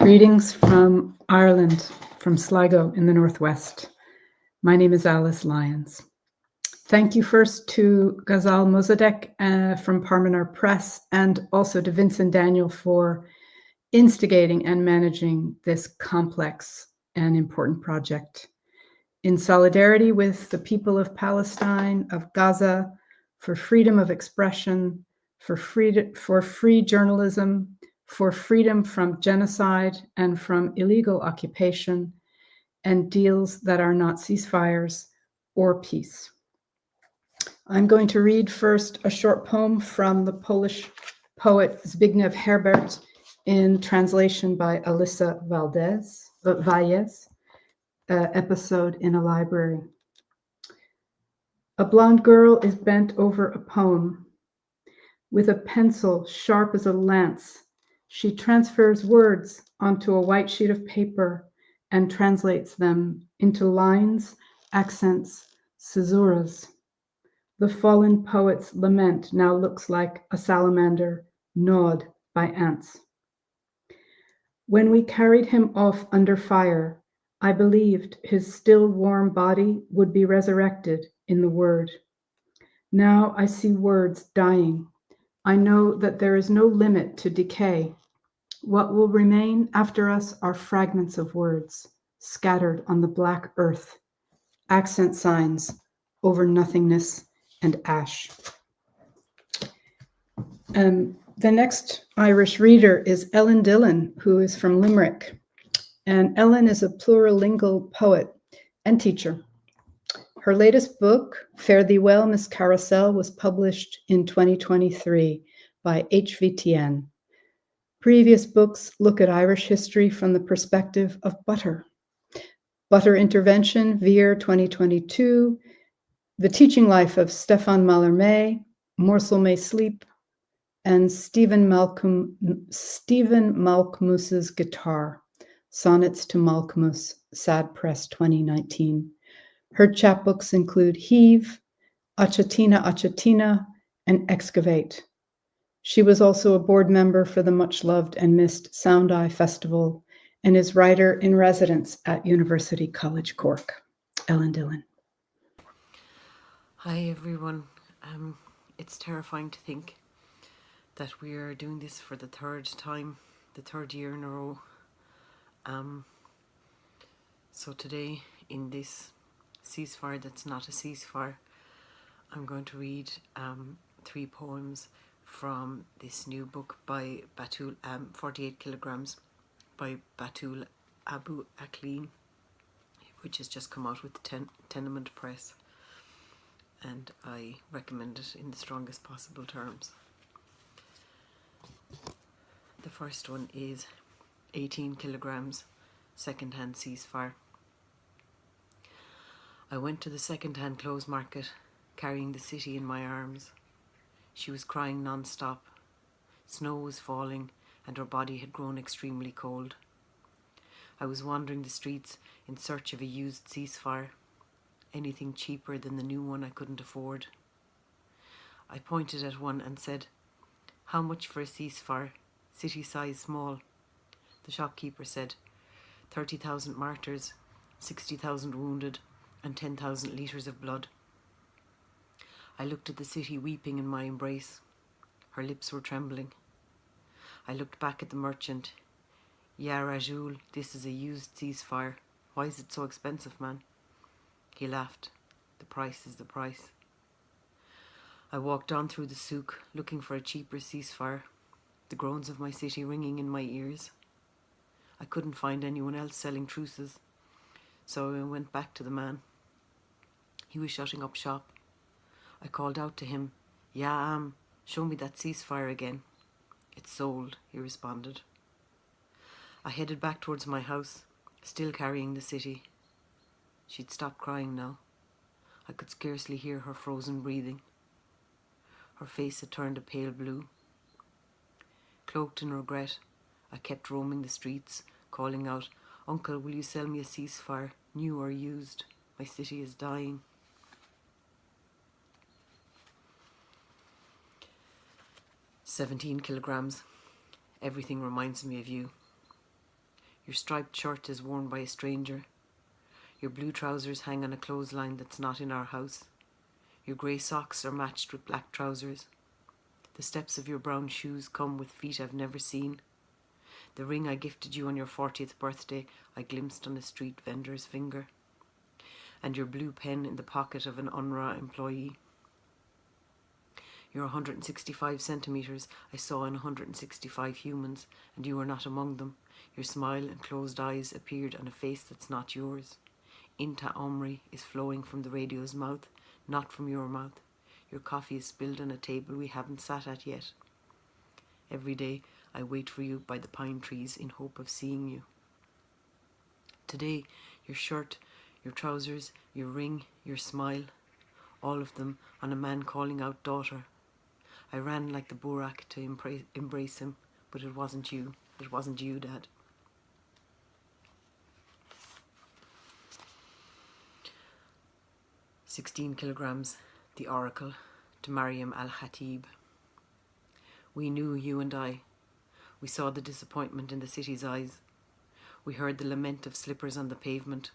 Greetings from Ireland, from Sligo in the northwest. My name is Alice Lyons. Thank you first to Ghazal Mossadegh from Parmenar Press, and also to Vincent Daniel for instigating and managing this complex and important project. In solidarity with the people of Palestine, of Gaza, for freedom of expression, for free journalism, for freedom from genocide and from illegal occupation, and deals that are not ceasefires or peace. I'm going to read first a short poem from the Polish poet Zbigniew Herbert in translation by Alyssa Valles, episode in a library. A blonde girl is bent over a poem. With a pencil sharp as a lance, she transfers words onto a white sheet of paper and translates them into lines, accents, caesuras. The fallen poet's lament now looks like a salamander gnawed by ants. When we carried him off under fire, I believed his still warm body would be resurrected in the word. Now I see words dying. I know that there is no limit to decay. What will remain after us are fragments of words scattered on the black earth, accent signs over nothingness and ash. The next Irish reader is Ellen Dillon, who is from Limerick. And Ellen is a plurilingual poet and teacher. Her latest book, Fare Thee Well, Miss Carousel, was published in 2023 by HVTN. Previous books look at Irish history from the perspective of butter. Butter Intervention, Veer 2022, The Teaching Life of Stefan Mallarmé, Morsel May Sleep, and Stephen Malkmus's Guitar, Sonnets to Malkmus, Sad Press 2019. Her chapbooks include Heave, Achatina, and Excavate. She was also a board member for the much-loved and missed Sound Eye Festival and is writer-in-residence at University College Cork. Ellen Dillon. Hi, everyone. It's terrifying to think that we are doing this for the third time, the third year in a row. So today, in this ceasefire that's not a ceasefire, I'm going to read 3 poems from this new book by Batul, 48 Kilograms, by Batul Abu Aklim, which has just come out with the Tenement Press, and I recommend it in the strongest possible terms. The first one is 18 Kilograms, Second-Hand Ceasefire. I went to the second-hand clothes market, carrying the city in my arms. She was crying non-stop. Snow was falling, and her body had grown extremely cold. I was wandering the streets in search of a used ceasefire, anything cheaper than the new one I couldn't afford. I pointed at one and said, "How much for a ceasefire? City size small." The shopkeeper said, 30,000 martyrs, 60,000 wounded, and 10,000 litres of blood. I looked at the city weeping in my embrace. Her lips were trembling. I looked back at the merchant. "Ya Rajul, this is a used ceasefire. Why is it so expensive, man?" He laughed. "The price is the price." I walked on through the souk, looking for a cheaper ceasefire, the groans of my city ringing in my ears. I couldn't find anyone else selling truces, so I went back to the man. He was shutting up shop. I called out to him, "Ya show me that ceasefire again." "It's sold," he responded. I headed back towards my house, still carrying the city. She'd stopped crying now. I could scarcely hear her frozen breathing. Her face had turned a pale blue. Cloaked in regret, I kept roaming the streets, calling out, "Uncle, will you sell me a ceasefire, new or used? My city is dying." 17 Kilograms. Everything reminds me of you. Your striped shirt is worn by a stranger. Your blue trousers hang on a clothesline that's not in our house. Your grey socks are matched with black trousers. The steps of your brown shoes come with feet I've never seen. The ring I gifted you on your 40th birthday I glimpsed on a street vendor's finger. And your blue pen in the pocket of an UNRWA employee. Your 165 centimetres I saw in 165 humans, and you were not among them. Your smile and closed eyes appeared on a face that's not yours. Inta Omri is flowing from the radio's mouth, not from your mouth. Your coffee is spilled on a table we haven't sat at yet. Every day I wait for you by the pine trees in hope of seeing you. Today, your shirt, your trousers, your ring, your smile, all of them on a man calling out daughter. I ran like the Burak to embrace him, but it wasn't you. It wasn't you, Dad. "16 kilograms, the oracle, to Mariam al-Khatib. We knew, you and I. We saw the disappointment in the city's eyes. We heard the lament of slippers on the pavement.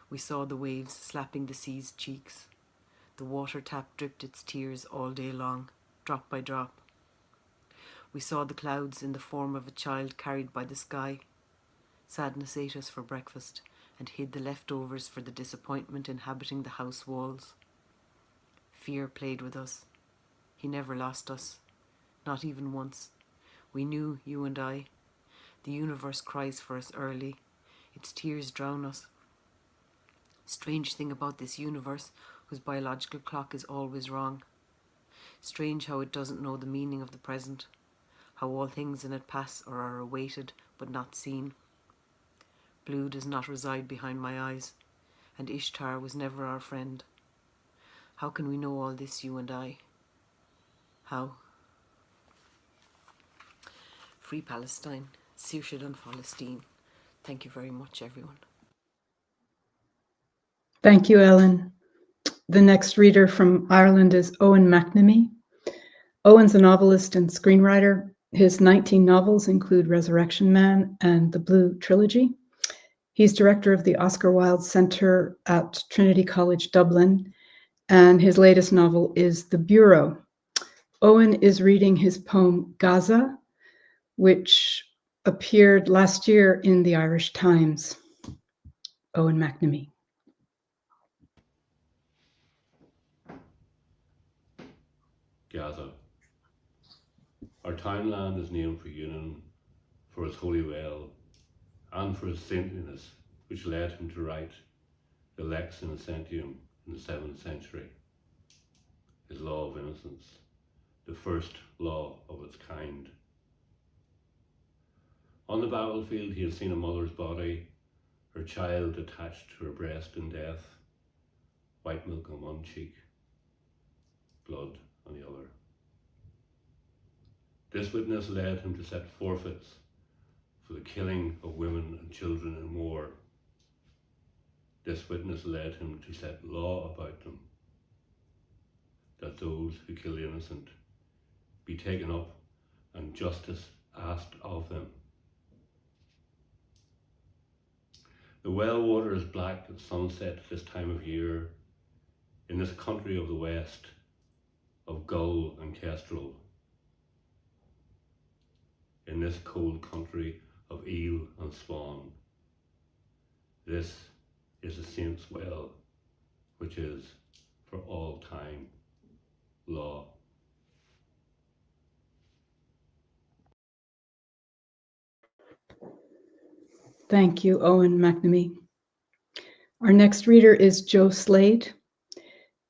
We saw the waves slapping the sea's cheeks. The water tap dripped its tears all day long, drop by drop. We saw the clouds in the form of a child carried by the sky. Sadness ate us for breakfast and hid the leftovers for the disappointment inhabiting the house walls. Fear played with us. He never lost us, not even once. We knew, you and I. The universe cries for us early. Its tears drown us. Strange thing about this universe, whose biological clock is always wrong. Strange how it doesn't know the meaning of the present, how all things in it pass or are awaited but not seen. Blue does not reside behind my eyes, and Ishtar was never our friend. How can we know all this, you and I? How? Free Palestine, Saoirse and Palestine. Thank you very much, everyone. Thank you, Ellen. The next reader from Ireland is Eoin McNamee. Eoin's a novelist and screenwriter. His 19 novels include Resurrection Man and The Blue Trilogy. He's director of the Oscar Wilde Centre at Trinity College Dublin, and his latest novel is The Bureau. Eoin is reading his poem Gaza, which appeared last year in the Irish Times. Eoin McNamee. Gaza. Our townland is named for Unan, for his holy well, and for his saintliness, which led him to write the Lex Innocentium in the 7th century, his law of innocence, the first law of its kind. On the battlefield he had seen a mother's body, her child attached to her breast in death, white milk on one cheek, blood on the other. This witness led him to set forfeits for the killing of women and children in war. This witness led him to set law about them, that those who kill the innocent be taken up and justice asked of them. The well water is black at sunset this time of year, in this country of the west, of gull and kestrel, in this cold country of eel and swan. This is the saint's well, which is for all time law. Thank you, Eoin McNamee. Our next reader is Jo Slade.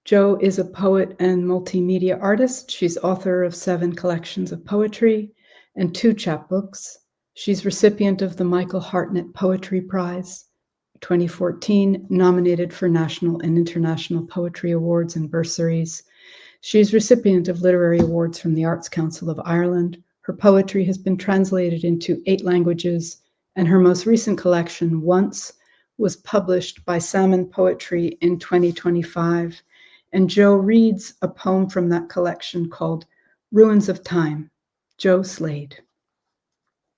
Jo is a poet and multimedia artist. She's author of 7 collections of poetry and 2 chapbooks. She's recipient of the Michael Hartnett Poetry Prize 2014, nominated for national and international poetry awards and bursaries. She's recipient of literary awards from the Arts Council of Ireland. Her poetry has been translated into 8 languages, and her most recent collection, Once, was published by Salmon Poetry in 2025. And Jo reads a poem from that collection called Ruins of Time. Jo Slade.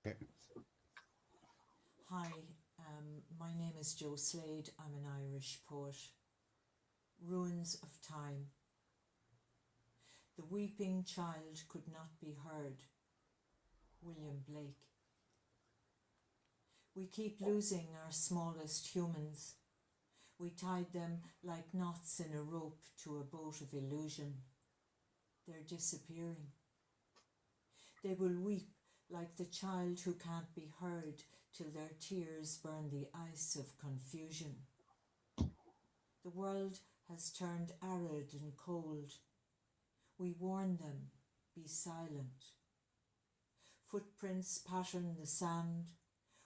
Okay. is Joe Slade. I'm an Irish poet. Ruins of Time. The weeping child could not be heard. William Blake. We keep losing our smallest humans. We tied them like knots in a rope to a boat of illusion. They're disappearing. They will weep like the child who can't be heard till their tears burn the ice of confusion. The world has turned arid and cold. We warn them, be silent. Footprints pattern the sand.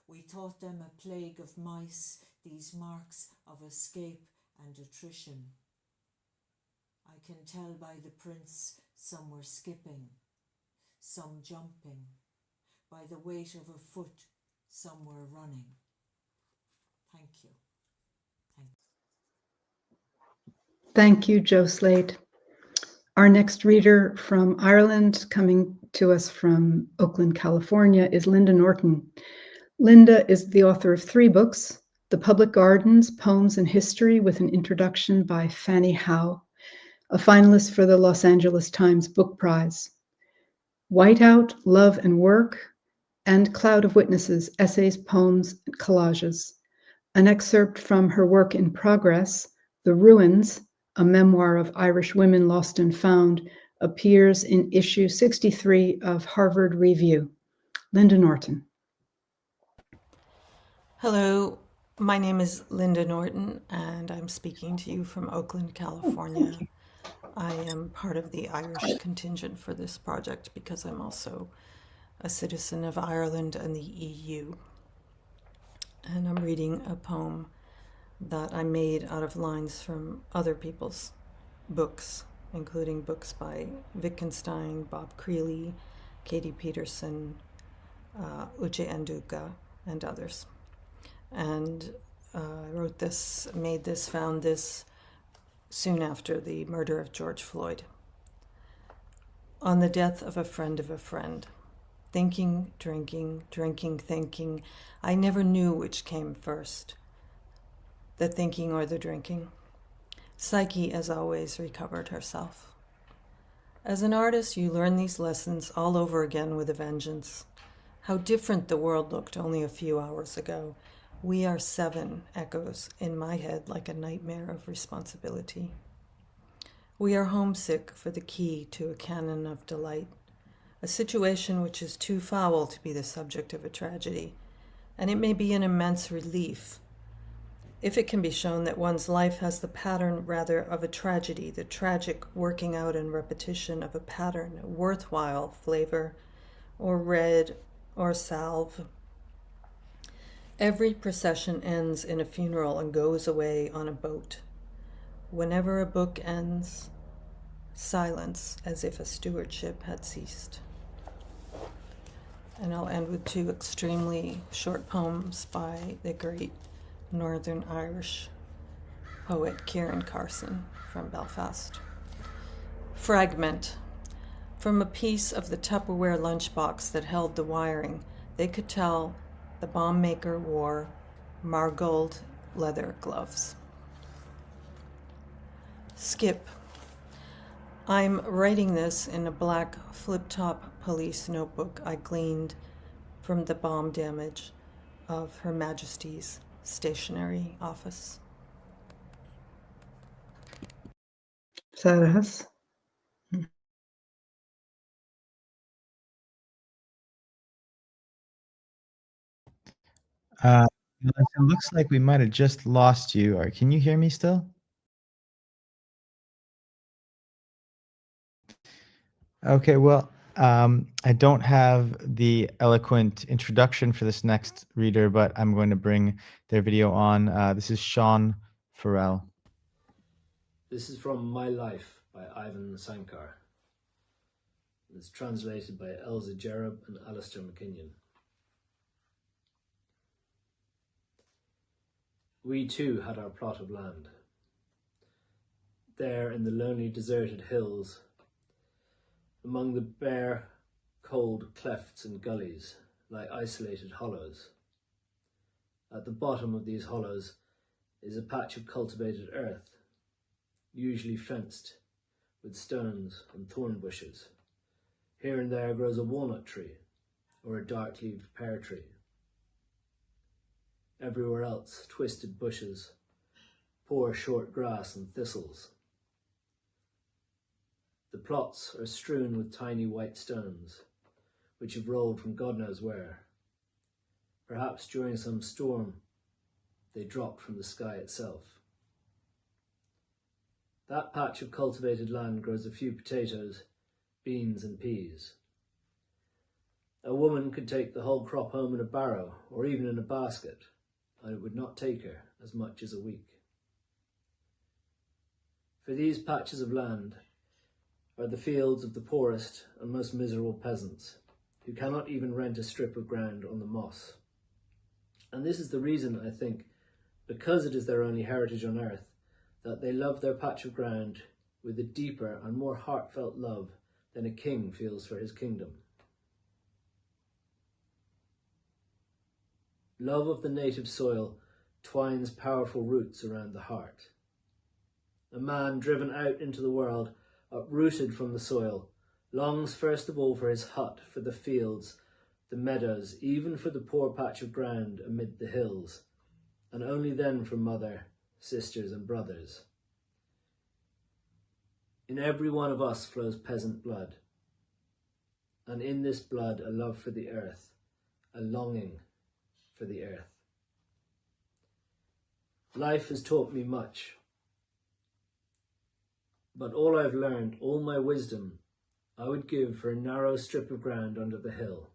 We taught them a plague of mice, these marks of escape and attrition. I can tell by the prints some were skipping, some jumping. By the weight of a foot, some were running. Thank you. Thank you, Joe Slade. Our next reader from Ireland, coming to us from Oakland, California, is Linda Norton. Linda is the author of 3 books, The Public Gardens, Poems and History, with an introduction by Fanny Howe, a finalist for the Los Angeles Times Book Prize. Whiteout, Love and Work, and Cloud of Witnesses, Essays, Poems, and Collages. An excerpt from her work in progress, The Ruins, a memoir of Irish women lost and found, appears in issue 63 of Harvard Review. Linda Norton. Hello, my name is Linda Norton, and I'm speaking to you from Oakland, California. I am part of the Irish contingent for this project because I'm also a citizen of Ireland and the EU. And I'm reading a poem that I made out of lines from other people's books, including books by Wittgenstein, Bob Creeley, Katie Peterson, Uche Nduka, and others. And I found this soon after the murder of George Floyd. On the death of a friend, thinking, drinking, thinking, I never knew which came first, the thinking or the drinking. Psyche, as always, recovered herself. As an artist, you learn these lessons all over again with a vengeance. How different the world looked only a few hours ago. We are 7 echoes in my head like a nightmare of responsibility. We are homesick for the key to a canon of delight, a situation which is too foul to be the subject of a tragedy, and it may be an immense relief if it can be shown that one's life has the pattern rather of a tragedy, the tragic working out and repetition of a pattern, a worthwhile flavor, or red, or salve. Every procession ends in a funeral and goes away on a boat. Whenever a book ends, silence, as if a stewardship had ceased. And I'll end with 2 extremely short poems by the great Northern Irish poet Kieran Carson from Belfast. Fragment. From a piece of the Tupperware lunchbox that held the wiring, they could tell the bomb maker wore margold leather gloves. Skip. I'm writing this in a black flip-top police notebook I gleaned from the bomb damage of Her Majesty's Stationery Office. Is that us? It looks like we might have just lost you. Or can you hear me still? Okay, well, I don't have the eloquent introduction for this next reader, but I'm going to bring their video on. This is Sean Farrell. This is from My Life by Ivan Sankar. It's translated by Elsa Jerub and Alistair McKinnon. We too had our plot of land. There in the lonely deserted hills, among the bare, cold clefts and gullies lie isolated hollows. At the bottom of these hollows is a patch of cultivated earth, usually fenced with stones and thorn bushes. Here and there grows a walnut tree or a dark-leaved pear tree. Everywhere else, twisted bushes, poor short grass and thistles. The plots are strewn with tiny white stones, which have rolled from God knows where. Perhaps during some storm, they dropped from the sky itself. That patch of cultivated land grows a few potatoes, beans and peas. A woman could take the whole crop home in a barrow or even in a basket, and it would not take her as much as a week. For these patches of land are the fields of the poorest and most miserable peasants, who cannot even rent a strip of ground on the moss. And this is the reason, I think, because it is their only heritage on earth, that they love their patch of ground with a deeper and more heartfelt love than a king feels for his kingdom. Love of the native soil twines powerful roots around the heart. A man driven out into the world, uprooted from the soil, longs first of all for his hut, for the fields, the meadows, even for the poor patch of ground amid the hills, and only then for mother, sisters and brothers. In every one of us flows peasant blood, and in this blood a love for the earth, a longing for the earth. Life has taught me much, but all I've learned, all my wisdom, I would give for a narrow strip of ground under the hill,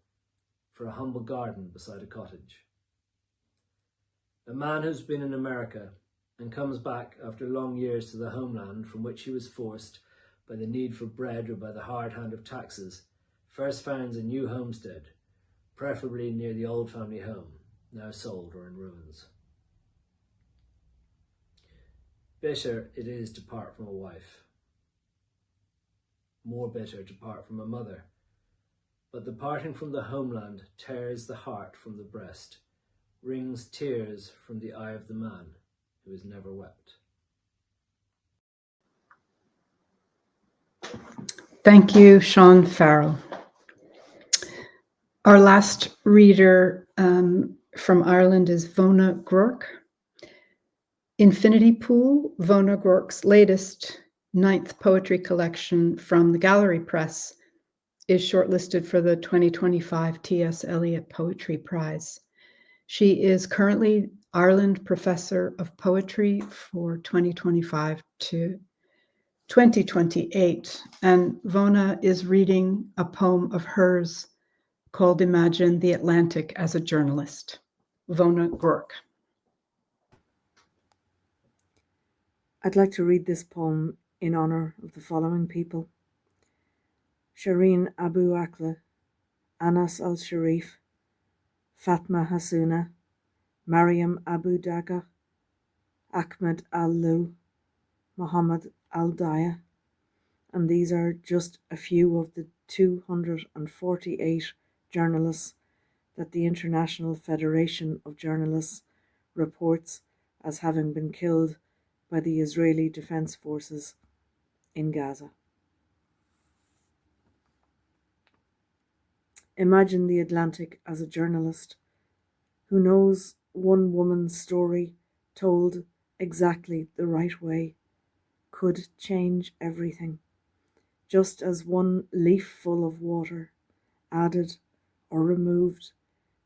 for a humble garden beside a cottage. A man who's been in America and comes back after long years to the homeland from which he was forced by the need for bread or by the hard hand of taxes, first finds a new homestead, preferably near the old family home, now sold or in ruins. Bitter it is to part from a wife. More bitter to part from a mother. But the parting from the homeland tears the heart from the breast, wrings tears from the eye of the man who has never wept. Thank you, Sean Farrell. Our last reader from Ireland is Vona Groark. Infinity Pool, Vona Groark's latest 9th poetry collection from the Gallery Press, is shortlisted for the 2025 T.S. Eliot Poetry Prize. She is currently Ireland Professor of Poetry for 2025 to 2028, and Vona is reading a poem of hers called Imagine the Atlantic as a Journalist. Vona Groark. I'd like to read this poem in honour of the following people: Shireen Abu Akleh, Anas al-Sharif, Fatma Hassouna, Mariam Abu Daga, Ahmed Al-Lou, Muhammad Al-Daya, and these are just a few of the 248 journalists that the International Federation of Journalists reports as having been killed by the Israeli Defense Forces in Gaza. Imagine the Atlantic as a journalist who knows one woman's story told exactly the right way could change everything, just as one leafful of water added or removed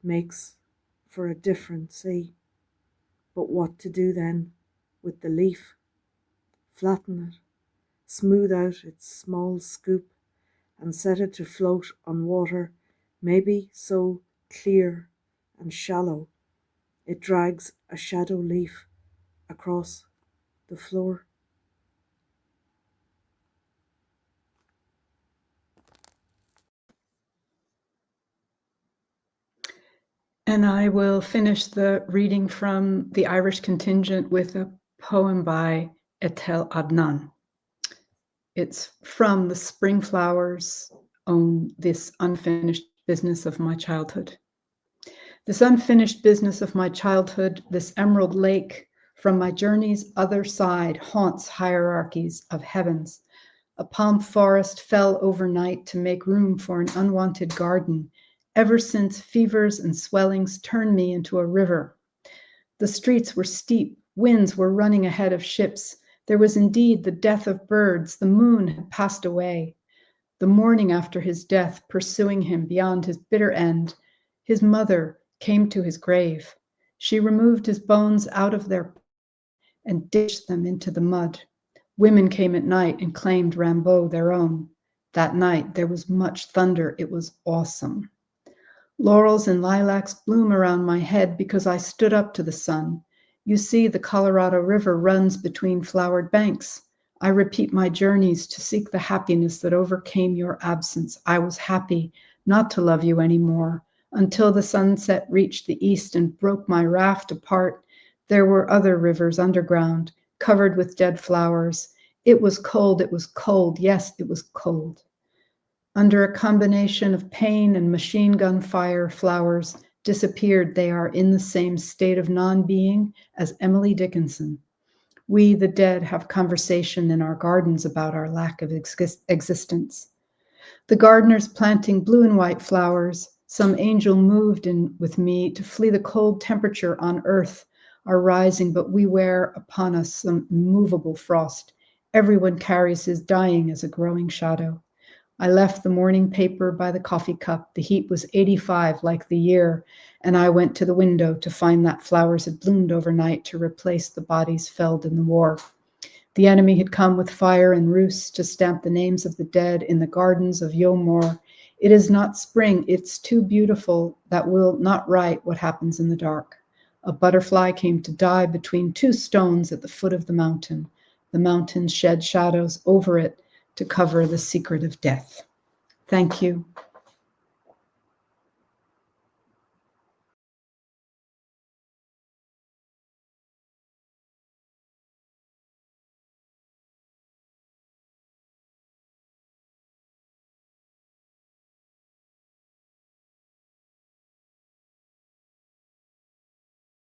makes for a different sea. But what to do then with the leaf? Flatten it, smooth out its small scoop, and set it to float on water, maybe so clear and shallow it drags a shadow leaf across the floor. And I will finish the reading from the Irish contingent with a poem by Etel Adnan. It's from the Spring Flowers on This Unfinished Business of My Childhood. This unfinished business of my childhood, this emerald lake from my journey's other side haunts hierarchies of heavens. A palm forest fell overnight to make room for an unwanted garden, ever since fevers and swellings turned me into a river. The streets were steep, winds were running ahead of ships. There was indeed the death of birds. The moon had passed away. The morning after his death, pursuing him beyond his bitter end, his mother came to his grave. She removed his bones out of their and ditched them into the mud. Women came at night and claimed Rimbaud their own. That night there was much thunder. It was awesome. Laurels and lilacs bloom around my head because I stood up to the sun. You see, the Colorado River runs between flowered banks. I repeat my journeys to seek the happiness that overcame your absence. I was happy not to love you anymore until the sunset reached the east and broke my raft apart. There were other rivers underground, covered with dead flowers. It was cold. Yes, it was cold. Under a combination of pain and machine gun fire, flowers disappeared. They are in the same state of non-being as Emily Dickinson. We, the dead, have conversation in our gardens about our lack of existence. The gardeners planting blue and white flowers, some angel moved in with me to flee the cold temperature on earth, are rising, but we wear upon us some immovable frost. Everyone carries his dying as a growing shadow. I left the morning paper by the coffee cup. The heat was 85 like the year, and I went to the window to find that flowers had bloomed overnight to replace the bodies felled in the war. The enemy had come with fire and roosts to stamp the names of the dead in the gardens of Yomor. It is not spring, it's too beautiful that will not write what happens in the dark. A butterfly came to die between two stones at the foot of the mountain. The mountain shed shadows over it to cover the secret of death. Thank you.